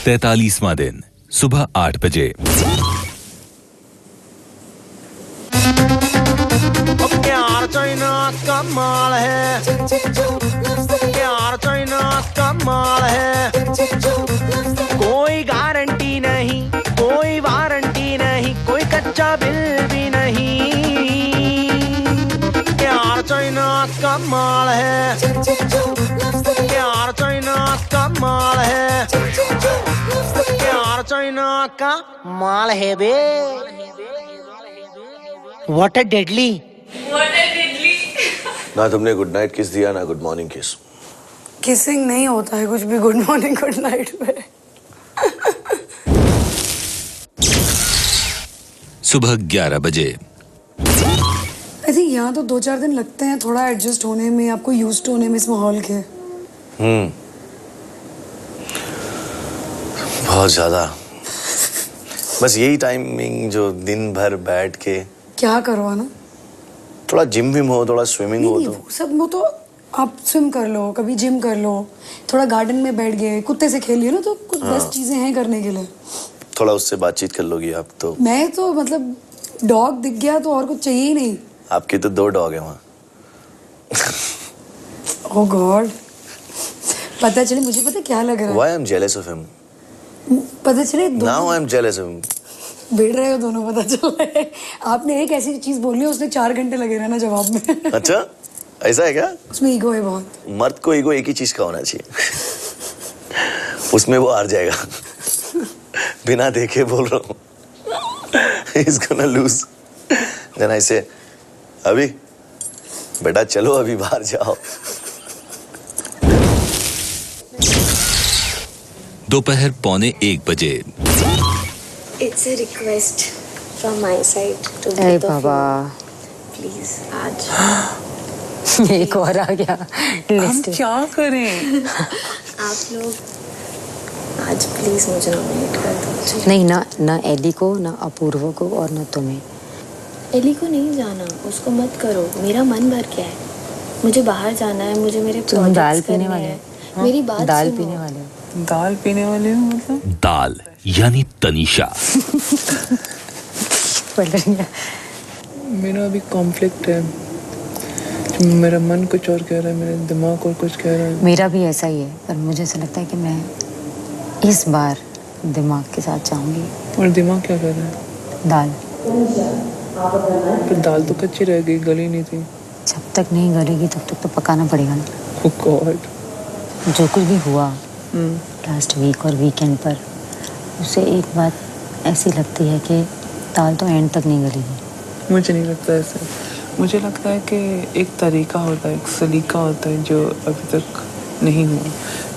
43वां दिन सुबह 8 बजे। प्यार चाइना कमाल है, प्यार चाइना कमाल है, कोई गारंटी नहीं, कोई वारंटी नहीं, कोई कच्चा बिल भी नहीं। प्यार चाइना कमाल है, प्यार चाइना कमाल है, प्यार चाइना का माल है बे। What a deadly! ना तुमने गुड नाइट किस दिया ना गुड मॉर्निंग किस। किसिंग नहीं होता है कुछ भी गुड मॉर्निंग गुड नाइट में। सुबह 11 बजे। आई थिंक यहाँ तो 2-4 दिन लगते हैं थोड़ा एडजस्ट होने में, आपको यूज्ड होने में इस माहौल के। बहुत ज्यादा। बस यही टाइमिंग जो दिन भर बैठ के क्या करो ना, थोड़ा जिम विम हो, थोड़ा स्विमिंग हो तो वो सब, वो तो आप स्विम कर लो, कभी जिम कर लो, थोड़ा गार्डन में बैठ गए, कुत्ते से खेल लियो ना, तो कुछ बेस्ट चीजें हैं करने के लिए। थोड़ा उससे बातचीत कर लोगी आप तो। मैं तो मतलब डॉग दिख गया तो और कुछ चाहिए ही नहीं। आपके तो 2 डॉग है वहाँ। ओह गॉड, पता चले मुझे, पता क्या लग रहा है? Why I'm jealous of him? पता चले Now I'm jealous of him. भिड़ रहे हो दोनों, पता चल रहा है। आपने एक ऐसी चीज बोली, उसने 4 घंटे लगे रहना जवाब में। अच्छा ऐसा है क्या? उसमें ईगो है बहुत। मर्द को ईगो एक ही चीज का होना चाहिए, उसमें वो हार जाएगा। बिना देखे बोल रहा हूँ। He's gonna lose. Then I say, अभी बेटा चलो अभी बाहर जाओ। दोपहर 12:45 बजे। It's a request from my side to अरे both of Baba, you. Please, आज एक और आ गया लिस्ट। क्या करें? आप लोग आज प्लीज मुझे नॉमिनेट कर दो। नहीं ना, ना एली को, ना अपूर्व को और ना तुम्हें। एली को नहीं जाना, उसको मत करो। मेरा मन भर गया है, मुझे बाहर जाना है, मुझे मेरे तुम दाल प्रोजेक्ट्स पीने करने वाले हैं। हो? मेरी बात दाल सुनो। पीने वाले हो? दाल पीने वाले हो मतलब? दाल यानी तनीषा। मेरा अभी कॉन्फ्लिक्ट है, मेरा मन कुछ और कह रहा है, मेरा दिमाग और कुछ कह रहा है। मेरा भी ऐसा ही है, पर मुझे ऐसा लगता है कि मैं इस बार दिमाग के साथ जाऊंगी। और दिमाग क्या कर रहा है? दाल। पर दाल तो कच्ची रह गई, गली नहीं थी। जब तक नहीं गलेगी तब तक तो पकाना पड़ेगा ना। Oh God. जो कुछ भी हुआ लास्ट वीक और वीकेंड पर, उससे एक बात ऐसी लगती है कि दाल तो एंड तक नहीं गलेगी। मुझे नहीं लगता ऐसे। मुझे लगता है कि एक तरीका होता है, एक सलीका होता है जो अभी तक नहीं हुआ।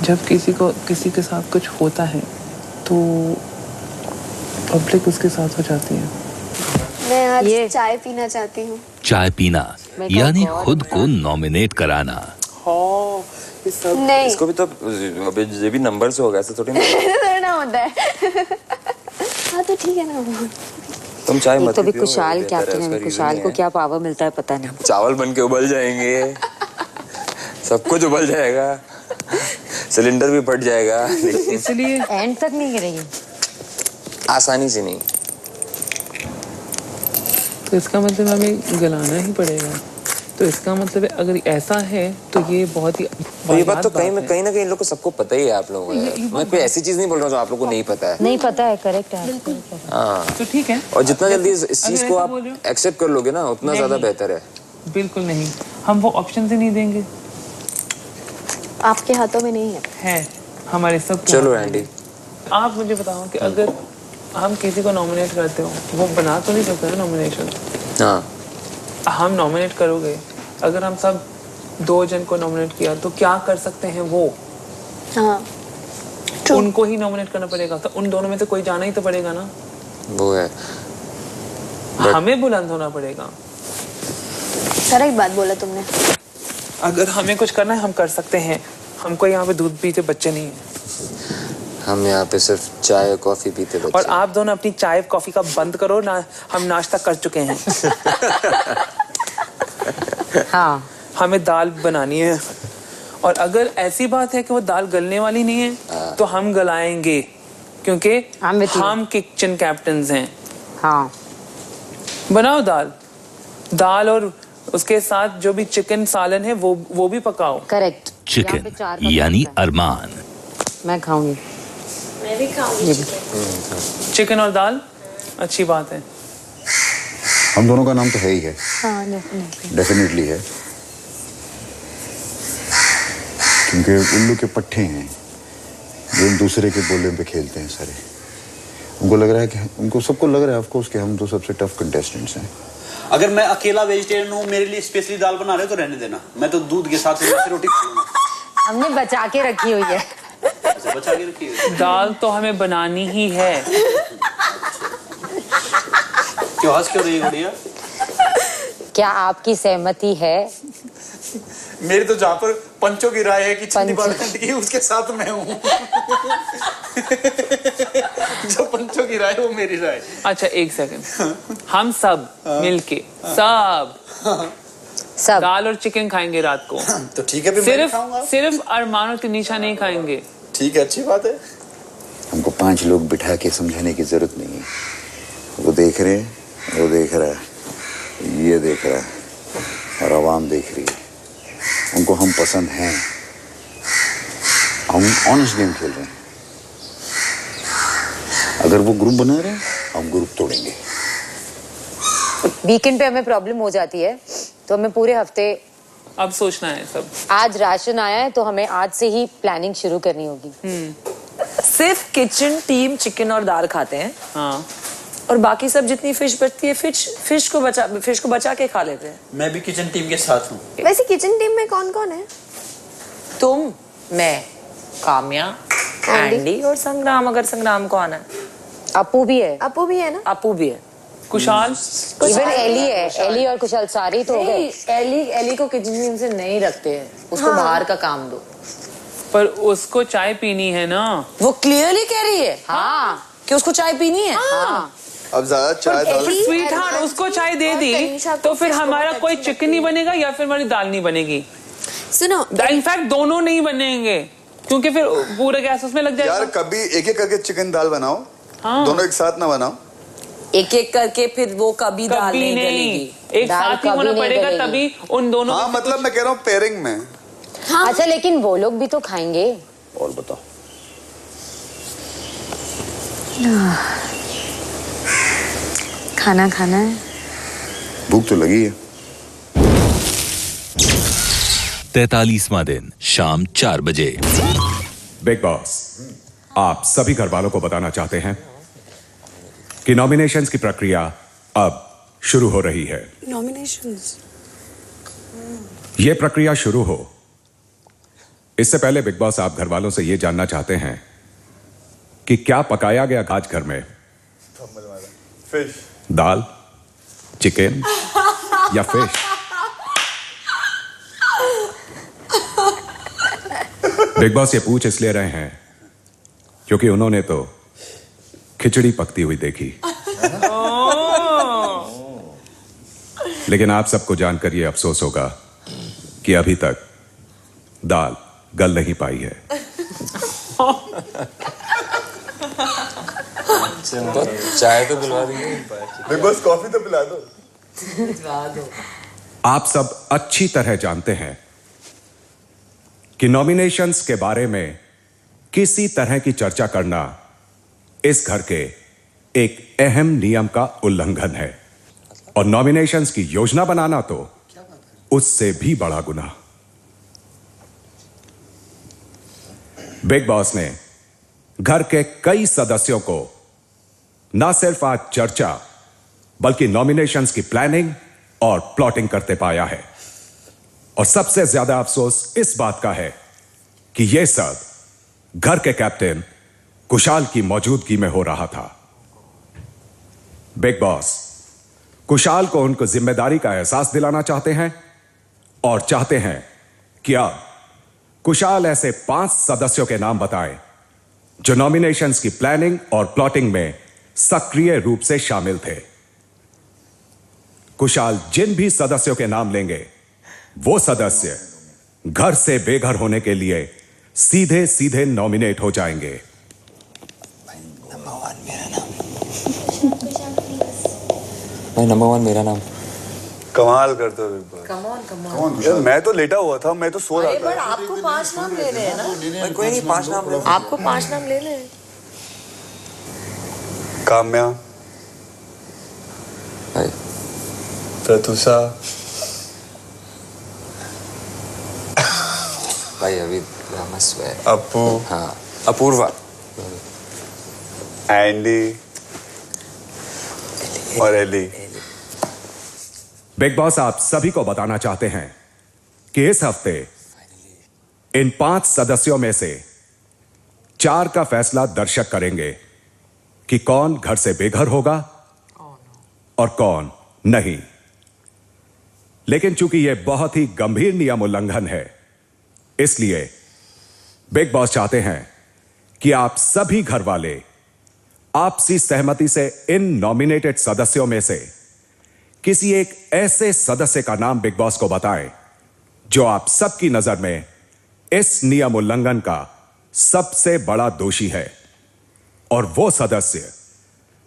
जब किसी के साथ कुछ होता है तो पब्लिक उसके साथ हो जाती है। मैं आज चाय पीना चाहती हूँ। चाय पीना यानी खुद को नॉमिनेट कराना। हाँ, नहीं, इसको भी तो अभी ये भी नंबर से होगा, ऐसा थोड़ी ना होता है। हाँ तो ठीक है ना। तुम चाय मत तो भी पियो, कुशाल बेहतर है, कैप्टन उसका है, कुशाल reason को है। क्या पावर मिलता है पता नहीं। चावल बन के उबल जाएंगे, सब कुछ उबल जाएगा, सिलेंडर भी फट जाएगा, इसलिए एंड तक नहीं गिरेगी। आसानी से नहीं। तो इसका मतलब हमें गलाना ही पड़ेगा। तो इसका मतलब है अगर ऐसा है तो ये बहुत ही तो ये बात तो कहीं ना कहीं इन लोगों को सबको पता ही है। आप लोगों को मैं कोई ऐसी चीज नहीं बोल रहा हूँ जो आप लोगों को नहीं पता है। नहीं पता है, करेक्ट है। हाँ तो ठीक है। और जितना जल्दी इस चीज को ऐसा आप बोल रहे हो? एक्सेप्ट कर लोगे ना उतना ज्यादा नहीं। बेहतर है। बिल्कुल नहीं, हम वो ऑप्शन ही नहीं देंगे। आपके हाथों में नहीं है। हमारे सब के चलो हाथ में। एंडी, आप मुझे बताओ कि अगर हम किसी को नॉमिनेट करते हो, वो बना तो नहीं सकते ना नॉमिनेशन। हाँ हम नॉमिनेट करोगे, अगर हम सब 2 जन को नॉमिनेट किया तो क्या कर सकते हैं वो? हाँ, उनको ही नॉमिनेट करना पड़ेगा, तो उन दोनों में से कोई जाना ही तो पड़ेगा ना। वो है, हमें बुलंद होना पड़ेगा। सही बात बोला तुमने। अगर हमें कुछ करना है हम कर सकते हैं। हमको यहाँ पे दूध पीते बच्चे नहीं हैं। हम यहाँ पे सिर्फ चाय और कॉफी पीते बच्चे। और आप दोनों अपनी चाय कॉफी का बंद करो ना, हम नाश्ता कर चुके हैं। हाँ, हमें दाल बनानी है, और अगर ऐसी बात है कि वो दाल गलने वाली नहीं है तो हम गलाएंगे। क्योंकि I'm with you. हम किचन कैप्टन्स हैं। हाँ बनाओ दाल, दाल और उसके साथ जो भी चिकन सालन है वो भी पकाओ। करेक्ट। चिकन यानी अरमान। मैं खाऊंगी। मैं भी खाऊंगी चिकन और दाल, अच्छी बात है। हम दोनों का नाम तो है ही है। हाँ डेफिनेटली है, क्योंकि उल्लू के पट्टे हैं जो एक दूसरे के बोले पे खेलते हैं सारे। उनको लग रहा है कि उनको सबको लग रहा है ऑफ कोर्स कि हम तो सबसे टफ कंटेस्टेंट्स हैं। अगर मैं अकेला वेजिटेरियन हूँ, मेरे लिए स्पेशली दाल बना रहे हो तो रहने देना, मैं तो दूध के साथ रोटी खाऊंगा। हमने बचा के रखी हुई है। अच्छा, बचा के रखी है। दाल तो हमें बनानी ही है। क्यों हंस क्यों रही है गुड़िया? क्या आपकी सहमति है? मेरी तो जहाँ पर पंचों की राय है कि किचन डिपार्टमेंट की, उसके साथ मैं हूँ। जो पंचों की राय वो मेरी राय। अच्छा एक सेकंड, हम सब मिलके सब दाल और चिकन खाएंगे रात को। तो ठीक है, फिर मैं खाऊंगा। सिर्फ अरमान और तिनीशा नहीं खाएंगे। ठीक है, अच्छी बात है। हमको 5 लोग बिठा के समझाने की जरूरत नहीं है। वो देख रहे हैं, वो देख रहा है, ये देख रहा है और आवाम देख रही है। उनको हम पसंद हैं। हम ऑनेस्ट गेम खेल रहे हैं। अगर वो ग्रुप बना रहे हैं, हम ग्रुप तोड़ेंगे। वीकेंड पे हमें प्रॉब्लम हो जाती है तो हमें पूरे हफ्ते अब सोचना है सब। आज राशन आया है तो हमें आज से ही प्लानिंग शुरू करनी होगी। सिर्फ किचन टीम चिकन और दाल खाते हैं। हाँ। और बाकी सब जितनी फिश बचती है फिश को बचा के खा लेते हैं। मैं भी किचन टीम के साथ हूँ। वैसे किचन टीम में कौन कौन है? तुम, मैं, काम्या, एंडी और संग्राम, अगर संग्राम को आना है। अपू भी है। अपू भी है ना? अपू भी है। कुशाल, इवन एली है। एली और कुशाल सारे तो हो गए। एली को किचन टीम से नहीं रखते हैं, उसको बाहर का काम दो। पर उसको चाय पीनी है ना। वो क्लियरली कह रही है हाँ कि उसको चाय पीनी है। हाँ। अब ज्यादा चाय स्वीट हार्ट उसको चाय दे दी तो फिर हमारा कोई चिकन नहीं बनेगा या फिर हमारी दाल नहीं बनेगी। सुनो, इनफैक्ट दोनों नहीं बनेंगे क्योंकि फिर पूरा गैस उसमें लग जाएगा। यार कभी एक-एक करके चिकन दाल बनाओ। हाँ। दोनों एक साथ ना बनाओ। एक-एक करके फिर वो कभी दाल नहीं गलेगी। एक साथ ही होना पड़ेगा तभी उन दोनों। हाँ मतलब मैं कह रहा हूँ पेयरिंग में। हाँ। अच्छा लेकिन वो लोग भी तो खाएंगे। और बताओ। खाना खाना है। भूख तो लगी है। 43वां दिन शाम 4 बजे। बिग बॉस, आप सभी घर वालों को बताना चाहते हैं कि नॉमिनेशंस की प्रक्रिया अब शुरू हो रही है। नॉमिनेशंस। यह प्रक्रिया शुरू हो इससे पहले बिग बॉस आप घर वालों से यह जानना चाहते हैं कि क्या पकाया गया आज घर में? फिश, दाल, चिकन या फिश? बिग बॉस ये पूछ इसलिए रहे हैं क्योंकि उन्होंने तो खिचड़ी पकती हुई देखी। लेकिन आप सबको जानकर यह अफसोस होगा कि अभी तक दाल गल नहीं पाई है। तो चाय तो पिलवा देंगे। बिग बॉस कॉफी तो पिला दो। आप सब अच्छी तरह जानते हैं कि नॉमिनेशंस के बारे में किसी तरह की चर्चा करना इस घर के एक अहम नियम का उल्लंघन है और नॉमिनेशंस की योजना बनाना तो उससे भी बड़ा गुनाह। बिग बॉस ने घर के कई सदस्यों को न सिर्फ आज चर्चा बल्कि नॉमिनेशंस की प्लानिंग और प्लॉटिंग करते पाया है और सबसे ज्यादा अफसोस इस बात का है कि यह सब घर के कैप्टन कुशाल की मौजूदगी में हो रहा था। बिग बॉस कुशाल को उनको जिम्मेदारी का एहसास दिलाना चाहते हैं और चाहते हैं कि अब कुशाल ऐसे 5 सदस्यों के नाम बताएं जो नॉमिनेशंस की प्लानिंग और प्लॉटिंग में सक्रिय रूप से शामिल थे। कुशाल जिन भी सदस्यों के नाम लेंगे वो सदस्य घर से बेघर होने के लिए सीधे सीधे नॉमिनेट हो जाएंगे। भाई नंबर 1 मेरा नाम। कमाल करते हो बिग बॉस। कम यार मैं तो लेटा हुआ था, मैं तो सो रहा बट था। आपको 5 नाम लेने हैं ना। भाई कोई नहीं, 5 नाम ले। आपको 5 नाम लेने हैं। काम्या, भाई प्रतुषा, भाई अभी मस्त है। अप्पू, हाँ अपूर्वा, एंडी और एली। बिग बॉस आप सभी को बताना चाहते हैं कि इस हफ्ते इन 5 सदस्यों में से 4 का फैसला दर्शक करेंगे कि कौन घर से बेघर होगा और कौन नहीं। लेकिन चूंकि यह बहुत ही गंभीर नियम उल्लंघन है, इसलिए बिग बॉस चाहते हैं कि आप सभी घर वाले आपसी सहमति से इन नॉमिनेटेड सदस्यों में से किसी एक ऐसे सदस्य का नाम बिग बॉस को बताएं जो आप सबकी नजर में इस नियम उल्लंघन का सबसे बड़ा दोषी है, और वो सदस्य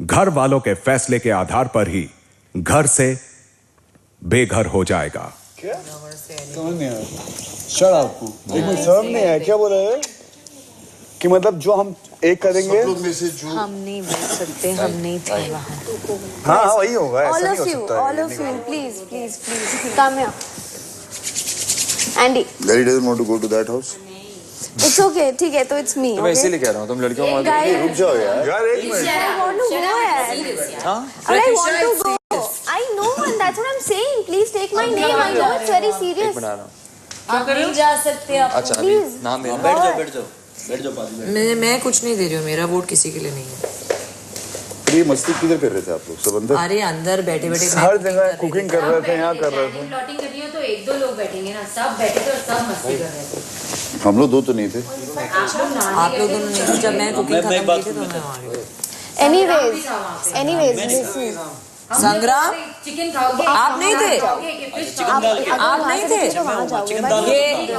घर वालों के फैसले के आधार पर ही घर से बेघर हो जाएगा। क्या? समझ नहीं आया। Shut up. एक मिनट, समझ नहीं आया क्या बोला है? कि मतलब जो हम एक करेंगे, हम नहीं बैठ सकते, हम नहीं थे वहाँ। हाँ वही होगा, ऐसा All नहीं of हो you, सकता है। all of you, please, please, please, come here. Andy, Daddy doesn't want to go to that house. it's okay, ठीक है, तो it's me, तो मैं okay? इसीलिए कह रहा हूँ, तुम लड़कियों को Guys, रुक जाओ यार। यार एक minute. I want to go, यार. हाँ I want to go. I know, and that's what I'm saying. Please take my name. I know it's very serious. बना रहा हूँ। आप नहीं जा सकते आप। अच्छा अभी नाम मेरा। बैठ जाओ पाजी। मैं कुछ नहीं दे रही हूँ, मेरा वोट किसी के लिए नहीं है। ये मस्ती किधर कर रहे थे आप लोग सब अंदर? अरे अंदर बैठे बैठे हर जगह कुकिंग कर रहे थे, यहाँ कर रहे थे। प्लॉटिंग करनी हो तो 1-2 लोग बैठेंगे ना, सब बैठे थे और सब मस्ती कर रहे थे। हम लोग 2 तो नहीं थे। आप लोगों ने नहीं, जब मैं कुकिंग खत्म की थी तो मैं वहाँ गई। Anyways, listen. संग्राम, चिकन खाओगे? आप नहीं थे? आप नहीं थे?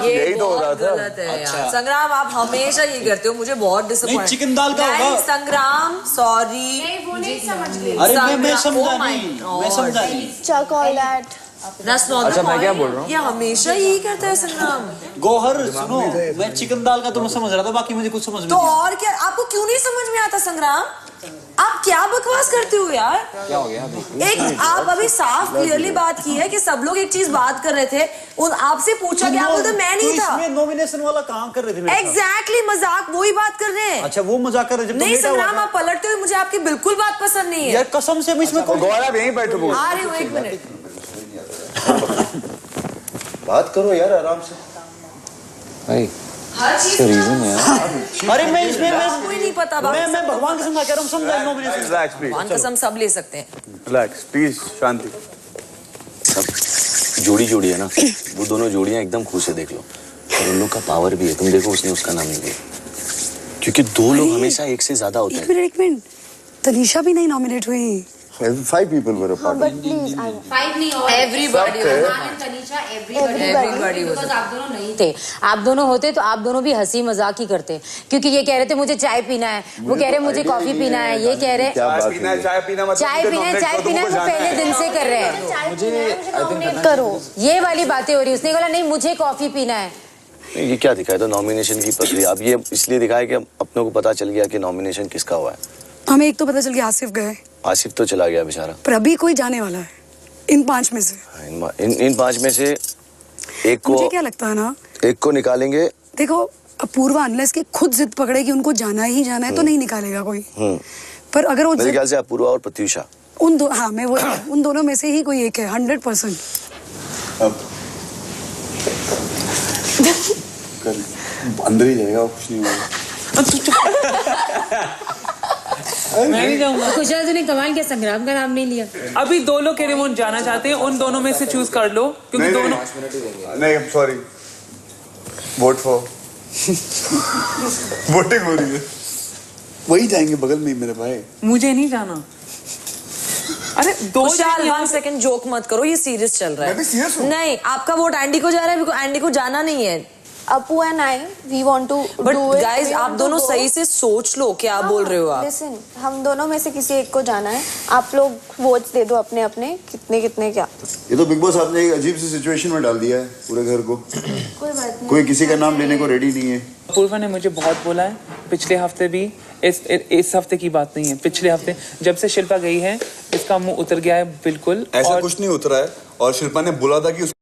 यही तो हो रहा था। गलत है यार। संग्राम आप हमेशा ये करते हो, मुझे बहुत डिसअपॉइंट। चिकन दाल का होगा। संग्राम सॉरी। अरे मैं समझा नहीं, मैं समझा नहीं। Chuck all that. अच्छा मैं क्या बोल रहा हूँ? ये हमेशा यही करता है संग्राम। गोहर सुनो, मैं चिकन दाल का तो मैं समझ रहा था, बाकी मुझे कुछ समझ में तो नहीं और क्या, आपको क्यों नहीं समझ में आता संग्राम? आप क्या बकवास करते हो यार? क्या हो गया अभी? एक आप अभी साफ क्लियरली बात की है कि सब लोग एक चीज बात कर रहे थे, उन आपसे पूछा गया, वो तो मैं नहीं था। नॉमिनेशन वाला काम कर रहे थे। एग्जैक्टली मजाक वही बात कर रहे हैं। अच्छा वो मजाक कर रहे थे। नहीं संग्राम आप पलटते हुए मुझे आपकी बिल्कुल बात पसंद नहीं है यार कसम से मैं इसमें गौरव यहीं बैठो। आ रही हूँ, 1 मिनट। बात करो यार आराम से। भाई इसका रीजन है यार। अरे मैं इसमें कोई नहीं पता। मैं भगवान कसम कह रहा हूँ, समझा नॉमिनेशन। Relax please. भगवान कसम सब ले सकते हैं। रिलैक्स प्लीज, शांति। सब जोड़ी जोड़ी है ना, वो दोनों जोड़ियां एकदम खुश है, देख लो। और उन लोग का पावर भी है, तुम देखो उसने उसका नाम नहीं लिया, क्योंकि 2 लोग हमेशा एक से ज्यादा होते हैं। एक मिनट, तनीषा भी नहीं नॉमिनेट हुई। 5 people were a part. But please, 5 नहीं और Everybody तनीषा everybody Everybody. आप दोनों नहीं थे। आप दोनों होते तो आप दोनों भी हंसी मजाक ही करते, क्योंकि ये कह रहे थे मुझे चाय पीना है, वो कह रहे मुझे कॉफी पीना है, ये कह रहे क्या बात पीना है, है? चाय पीना मतलब चाय पीना है, वो पहले दिन से कर रहे हैं। मुझे करो। ये वाली बातें हो रही, उसने बोला नहीं मुझे कॉफी पीना है। ये क्या दिखाया था नॉमिनेशन की प्रक्रिया? अब ये इसलिए दिखाया कि अपनों को पता चल गया कि नॉमिनेशन किसका हुआ है। हमें एक तो पता चल गया आसिफ गए, आसिफ तो चला गया बेचारा, पर अभी कोई जाने वाला है इन 5 में से। इन 5 में से एक मुझे को, क्या लगता है ना, एक को निकालेंगे। देखो अपूर्वा अनलेस के खुद जिद पकड़े कि उनको जाना ही जाना है तो नहीं निकालेगा कोई। पर अगर वो मेरे ख्याल से अपूर्वा और प्रत्युषा, हाँ मैं वो उन दोनों में से ही कोई एक है 100%। अंदर ही जाएगा, कुछ नहीं होगा। मैं नहीं जाऊंगा। खुशहाल तूने कमाल किया, संग्राम का नाम नहीं लिया। अभी 2 लोग कह रहे वो जाना चाहते हैं, उन दोनों में से चूज कर लो, क्योंकि दोनों नहीं, सॉरी, वोट फॉर। वोटिंग हो रही है। वही जाएंगे बगल में ही मेरे भाई। मुझे नहीं जाना। अरे 2 1 सेकंड जोक मत करो, ये सीरियस चल रहा है। मैं भी सीरियस हूँ। नहीं, आपका वोट एंडी को जा रहा है, एंडी को जाना नहीं है। Appu and I, we want to but do it. Guys We आप want to दोनों go. सही से सोच लो क्या बोल रहे हो आप। Listen, हम दोनों में से किसी एक को जाना है। आप लोग वोट्स दे दो अपने अपने कितने कितने क्या। ये तो बिग बॉस आपने एक अजीब सी सिचुएशन में डाल दिया है पूरे घर को। कोई बात नहीं। कोई किसी का नाम लेने को रेडी नहीं है। अपूर्वा ने मुझे बहुत बोला है पिछले हफ्ते भी, इस हफ्ते की बात नहीं है, पिछले हफ्ते जब से शिल्पा गई है इसका मुंह उतर गया है बिल्कुल। ऐसा कुछ नहीं उतरा है और शिल्पा ने बोला था कि